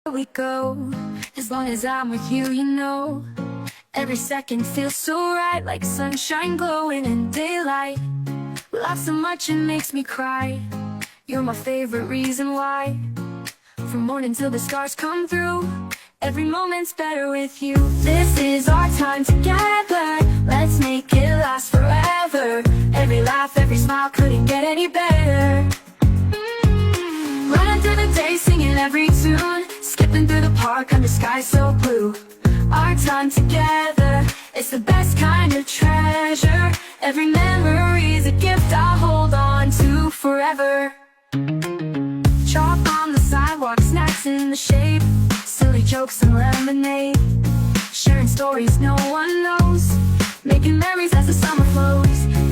we go. As long as I'm with you, you know. Every second feels so right, like sunshine glowing in daylight. We laugh so much it makes me cry. You're my favorite reason why. From morning till the stars come through, every moment's better with you. This is our time together, let's make it last forever. Every laugh, every smile couldn't get any better. Running through the day, singing every tune, skipping through the park under sky so blue. Our time together, it's the best kind of treasure. Every memory's a gift I'll hold on to forever. Chalk on the sidewalk, snacks in the shade, silly jokes and lemonade, sharing stories no one knows, making memories as the summer flows.